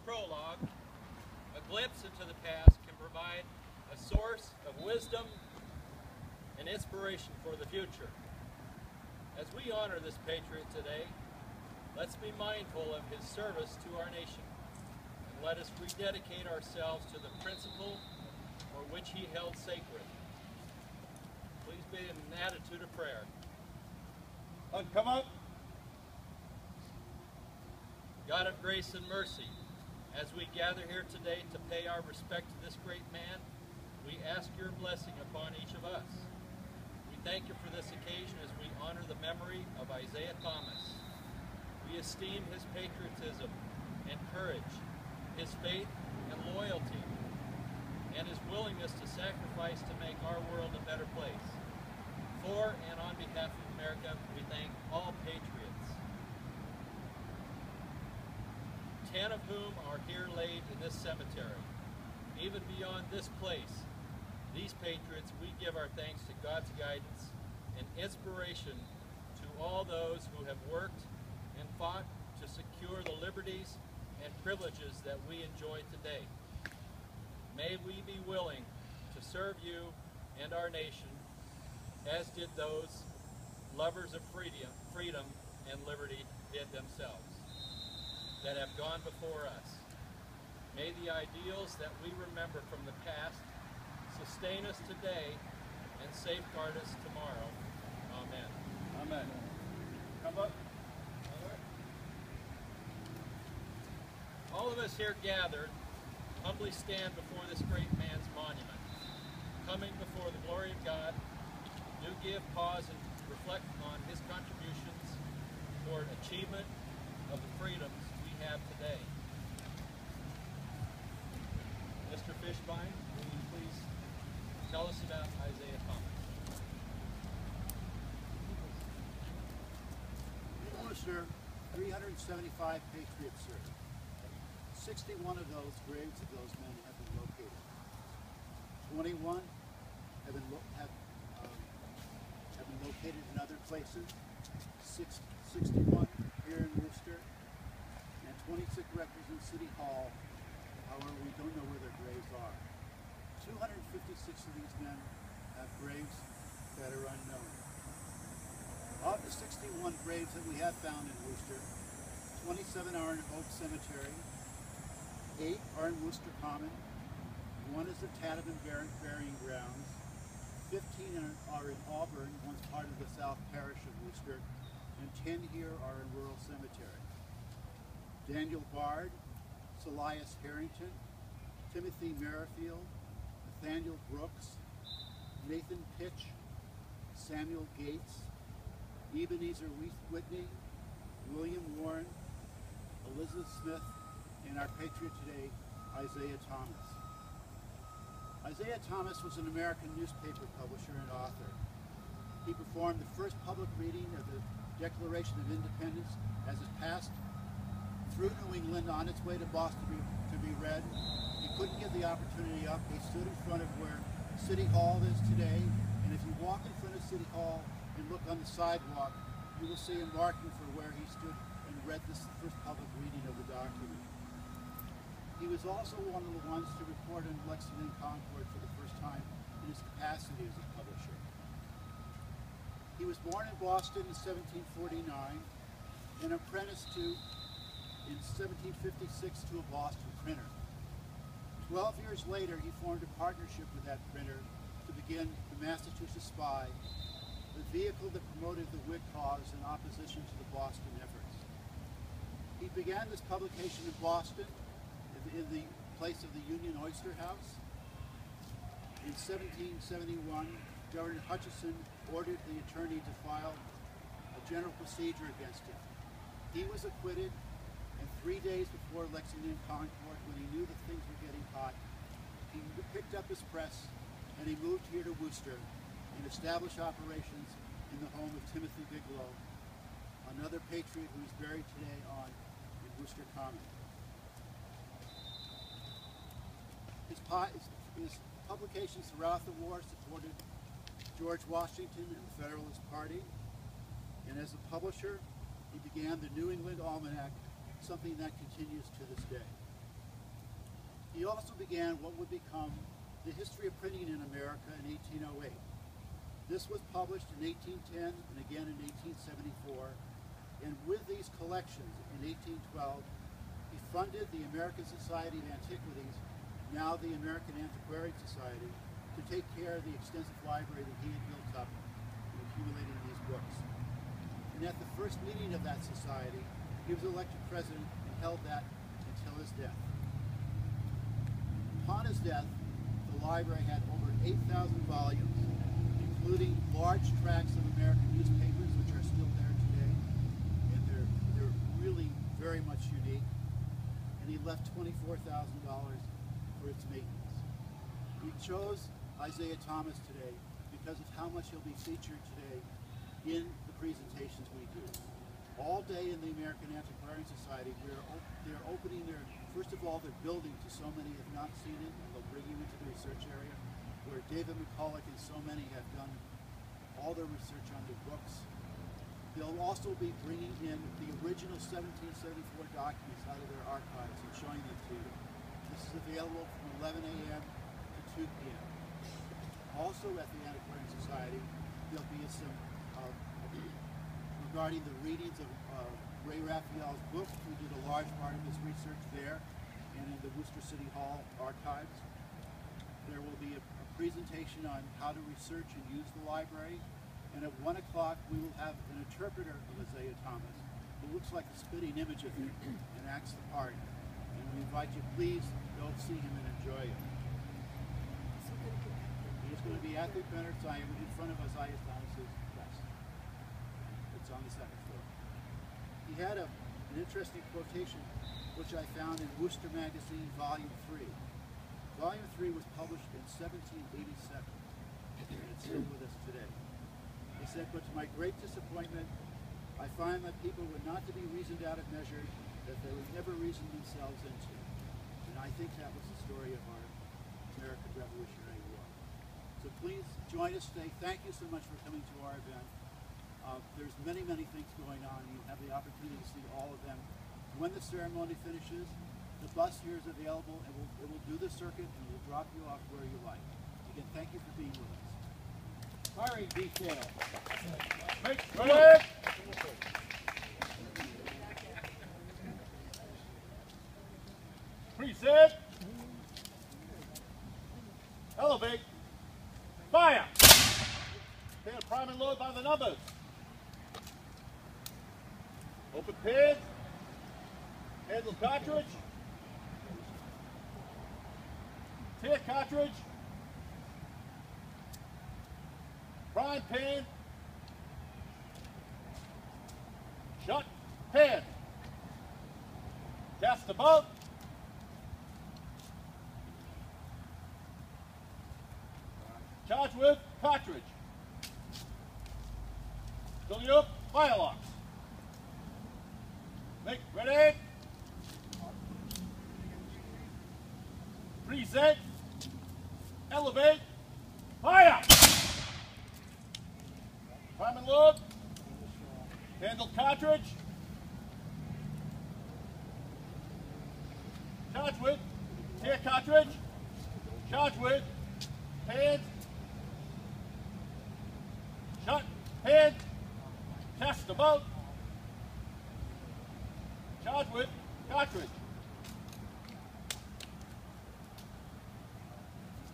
prologue, a glimpse into the past can provide a source of wisdom and inspiration for the future. As we honor this patriot today, let's be mindful of his service to our nation, and let us rededicate ourselves to the principle for which he held sacred. Please be in an attitude of prayer. Come up. God of grace and mercy, as we gather here today to pay our respect to this great man, we ask your blessing upon each of us. We thank you for this occasion as we honor the memory of Isaiah Thomas. We esteem his patriotism and courage, his faith and loyalty, and his willingness to sacrifice to make our world a better place. For and on behalf of America, we thank all patriots, 10 of whom are here laid in this cemetery. Even beyond this place, these patriots, we give our thanks to God's guidance and inspiration to all those who have worked and fought to secure the liberties and privileges that we enjoy today. May we be willing to serve you and our nation, as did those lovers of freedom and liberty did themselves, that have gone before us. May the ideals that we remember from the past sustain us today and safeguard us tomorrow. Amen. Amen. Come up. All of us here gathered humbly stand before this great man's monument. Coming before the glory of God, do give pause and reflect on his contributions toward achievement of the freedoms we have today. Mr. Fishbein, will you please tell us about Isaiah Thomas? In Worcester, 375 patriots served. 61 of those graves of those men have been located. 21 have been located in other places. 61 here in Worcester, and 26 represent City Hall. However, we don't know where their graves are. 256 of these men have graves that are unknown. Of the 61 graves that we have found in Worcester, 27 are in Oak Cemetery, 8 are in Worcester Common, 1 is the Tatabin Burying Grounds, 15 are in Auburn, once part of the South Parish of Worcester, and 10 here are in Rural Cemetery. Daniel Bard, Salias Harrington, Timothy Merrifield, Nathaniel Brooks, Nathan Pitch, Samuel Gates, Ebenezer Whitney, William Warren, Elizabeth Smith, and our patriot today, Isaiah Thomas. Isaiah Thomas was an American newspaper publisher and author. He performed the first public reading of the Declaration of Independence as it passed through New England on its way to Boston to be read. He couldn't give the opportunity up. He stood in front of where City Hall is today, and if you walk in front of City Hall and look on the sidewalk, you will see a marking for where he stood and read this first public reading of the document. He was also one of the ones to report on Lexington and Concord for the first time in his capacity as a publisher. He was born in Boston in 1749 and apprenticed in 1756 to a Boston printer. 12 years later, he formed a partnership with that printer to begin the Massachusetts Spy, the vehicle that promoted the Whig cause in opposition to the Boston efforts. He began this publication in Boston, in the place of the Union Oyster House. In 1771, Governor Hutchinson ordered the attorney to file a general procedure against him. He was acquitted, and 3 days before Lexington and Concord, when he knew that things were getting hot, he picked up his press and he moved here to Worcester and established operations in the home of Timothy Bigelow, another patriot who is buried today in Worcester Common. His publications throughout the war supported George Washington and the Federalist Party, and as a publisher, he began the New England Almanac, something that continues to this day. also began what would become the history of printing in America in 1808. This was published in 1810 and again in 1874, and with these collections in 1812, he funded the American Society of Antiquities, now the American Antiquarian Society, to take care of the extensive library that he had built up in accumulating these books. And at the first meeting of that society, he was elected president and held that until his death. Upon his death, the library had over 8,000 volumes, including large tracts of American newspapers, which are still there today, and they're really very much unique. And he left $24,000 for its maintenance. We chose Isaiah Thomas today because of how much he'll be featured today in the presentations we do. All day in the American Antiquarian Society, they're opening their, first of all, they're building, to so many have not seen it, and they'll bring you into the research area, where David McCulloch and so many have done all their research on their books. They'll also be bringing in the original 1774 documents out of their archives and showing them to you. This is available from 11 a.m. to 2 p.m. Also at the Antiquarian Society, there'll be some regarding the readings of Ray Raphael's book. We did a large part of his research there and in the Worcester City Hall archives. There will be a presentation on how to research and use the library. And at 1 o'clock, we will have an interpreter of Isaiah Thomas who looks like a spitting image of him and acts the part. And we invite you, please go see him and enjoy him. He's going to be at the planetarium in front of Isaiah Thomas's desk. It's on the second floor. He had an interesting quotation, which I found in Worcester Magazine, Volume 3. Volume 3 was published in 1787, and it's still with us today. He said, "But to my great disappointment, I find that people were not to be reasoned out of measure, that they would never reason themselves into." And I think that was the story of our American Revolutionary War. So please join us today. Thank you so much for coming to our event. There's many, many things going on. You have the opportunity to see all of them. When the ceremony finishes, the bus here is available, and it will do the circuit, and we'll drop you off where you like. Again, thank you for being with us. Firing detail. Ready? Preset. Elevate. Fire. Prepare prime and load by the numbers. Open pin. Handle cartridge. Tear cartridge. Prime pan. Shut pan. Cast the boat. Charge with cartridge. Filling up fire locks. Make ready. Preset. Elevate. Fire. Prime and load. Handle cartridge. Charge with tear cartridge. Charge with pan. Shut pan. Test the boat. Charge with cartridge.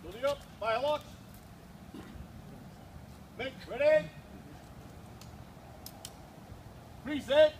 Building up fire locks. Make ready. Preset.